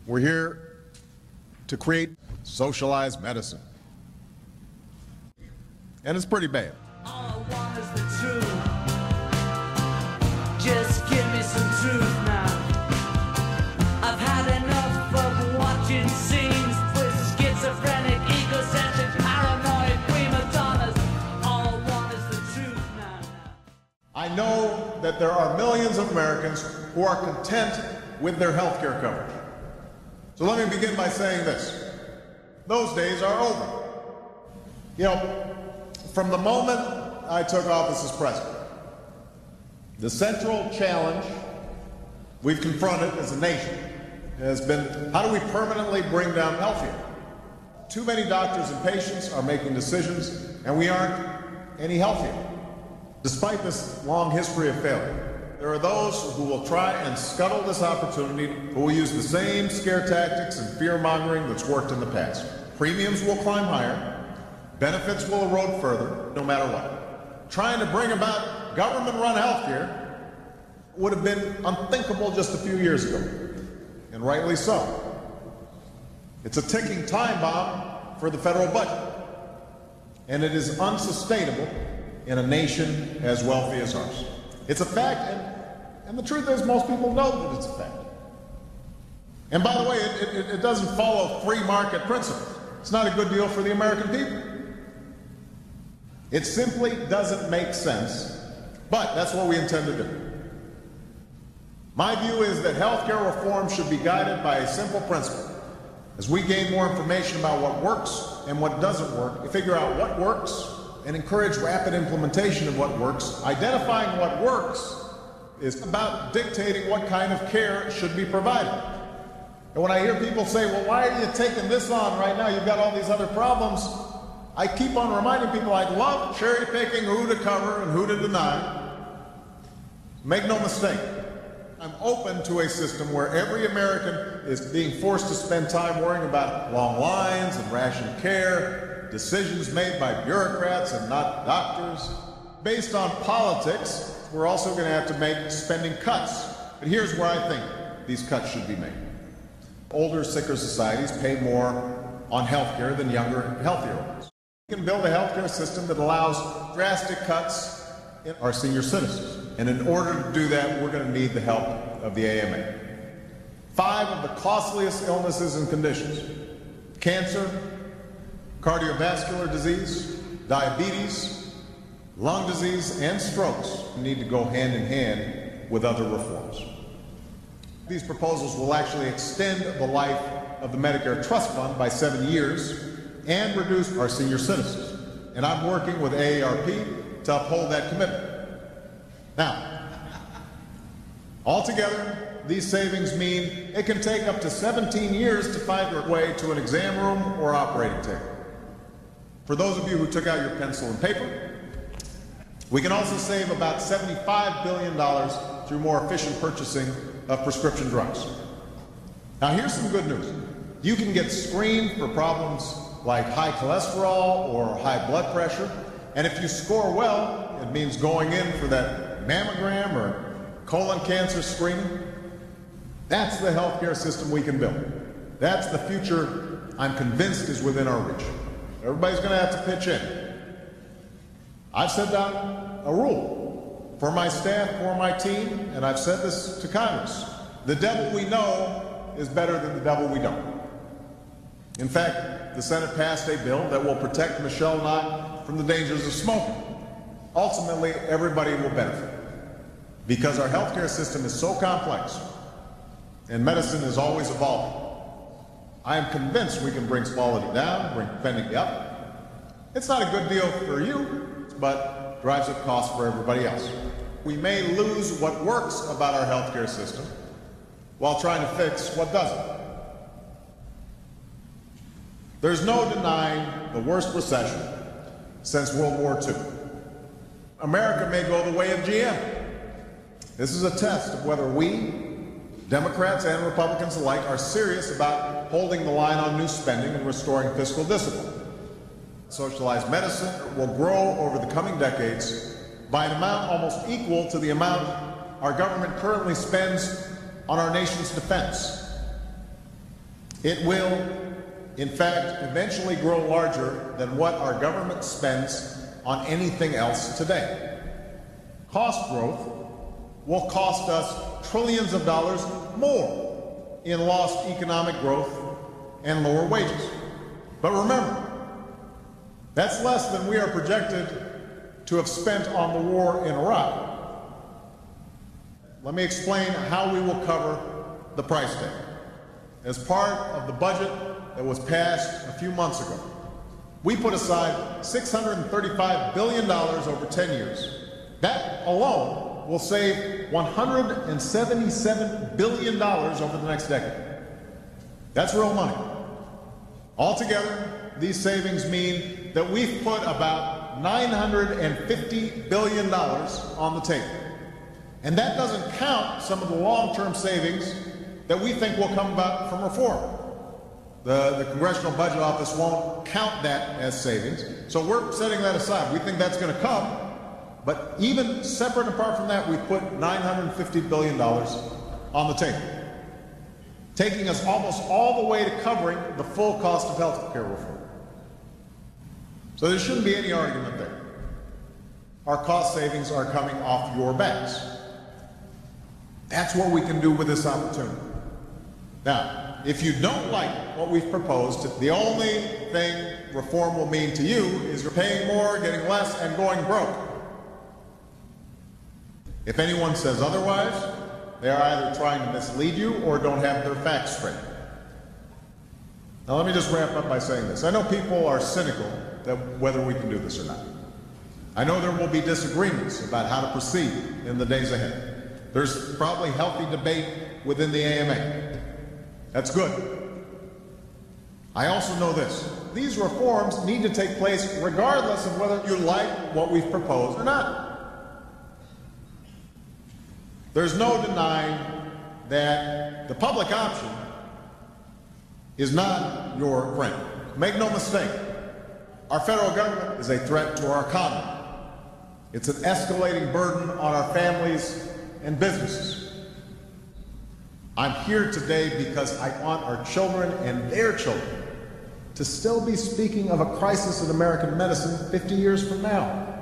We're here to create socialized medicine. And it's pretty bad. All I want is the truth. Just give me some truth now. I've had enough of watching scenes with schizophrenic, egocentric, paranoid prima donnas. All I want is the truth now. I know that there are millions of Americans who are content with their health care coverage. So let me begin by saying this. Those days are over. You know, from the moment I took office as president, the central challenge we've confronted as a nation has been, how do we permanently bring down healthcare? Too many doctors and patients are making decisions, and we aren't any healthier. Despite this long history of failure, there are those who will try and scuttle this opportunity, who will use the same scare tactics and fear-mongering that's worked in the past. Premiums will climb higher, benefits will erode further, no matter what. Trying to bring about government-run health care would have been unthinkable just a few years ago, and rightly so. It's a ticking time bomb for the federal budget, and it is unsustainable in a nation as wealthy as ours. It's a fact, and the truth is most people know that it's a fact. And by the way, it doesn't follow free market principles. It's not a good deal for the American people. It simply doesn't make sense, but that's what we intend to do. My view is that healthcare reform should be guided by a simple principle. As we gain more information about what works and what doesn't work, we figure out what works and encourage rapid implementation of what works. Identifying what works is about dictating what kind of care should be provided. And when I hear people say, well, why are you taking this on right now? You've got all these other problems. I keep on reminding people I love cherry picking who to cover and who to deny. Make no mistake, I'm open to a system where every American is being forced to spend time worrying about long lines and ration care, decisions made by bureaucrats and not doctors. Based on politics, we're also going to have to make spending cuts. But here's where I think these cuts should be made. Older, sicker societies pay more on health care than younger, healthier ones. We can build a health care system that allows drastic cuts in our senior citizens. And in order to do that, we're going to need the help of the AMA. 5 of the costliest illnesses and conditions, cancer, cardiovascular disease, diabetes, lung disease, and strokes need to go hand in hand with other reforms. These proposals will actually extend the life of the Medicare Trust Fund by 7 years and reduce our senior citizens. And I'm working with AARP to uphold that commitment. Now, altogether, these savings mean it can take up to 17 years to find your way to an exam room or operating table. For those of you who took out your pencil and paper, we can also save about $75 billion through more efficient purchasing of prescription drugs. Now here's some good news. You can get screened for problems like high cholesterol or high blood pressure, and if you score well, it means going in for that mammogram or colon cancer screening. That's the healthcare system we can build. That's the future I'm convinced is within our reach. Everybody's going to have to pitch in. I've set down a rule for my staff, for my team, and I've said this to Congress. The devil we know is better than the devil we don't. In fact, the Senate passed a bill that will protect Michelle and I from the dangers of smoking. Ultimately, everybody will benefit because our healthcare system is so complex and medicine is always evolving. I am convinced we can bring quality down, bring spending up. It's not a good deal for you, but drives up costs for everybody else. We may lose what works about our healthcare system while trying to fix what doesn't. There's no denying the worst recession since World War II. America may go the way of GM. This is a test of whether we, Democrats and Republicans alike, are serious about holding the line on new spending and restoring fiscal discipline. Socialized medicine will grow over the coming decades by an amount almost equal to the amount our government currently spends on our nation's defense. It will, in fact, eventually grow larger than what our government spends on anything else today. Cost growth will cost us trillions of dollars more in lost economic growth and lower wages. But remember, that's less than we are projected to have spent on the war in Iraq. Let me explain how we will cover the price tag. As part of the budget that was passed a few months ago, we put aside $635 billion over 10 years. That alone will save $177 billion over the next decade. That's real money. Altogether, these savings mean that we've put about $950 billion on the table. And that doesn't count some of the long-term savings that we think will come about from reform. The Congressional Budget Office won't count that as savings, so we're setting that aside. We think that's going to come, but even separate and apart from that, we put $950 billion on the table, taking us almost all the way to covering the full cost of health care reform. So there shouldn't be any argument there. Our cost savings are coming off your backs. That's what we can do with this opportunity. Now, if you don't like what we've proposed, the only thing reform will mean to you is you're paying more, getting less, and going broke. If anyone says otherwise, they are either trying to mislead you or don't have their facts straight. Now, let me just wrap up by saying this. I know people are cynical that whether we can do this or not. I know there will be disagreements about how to proceed in the days ahead. There's probably healthy debate within the AMA. That's good. I also know this. These reforms need to take place regardless of whether you like what we've proposed or not. There's no denying that the public option is not your friend. Make no mistake, our federal government is a threat to our economy. It's an escalating burden on our families and businesses. I'm here today because I want our children and their children to still be speaking of a crisis in American medicine 50 years from now.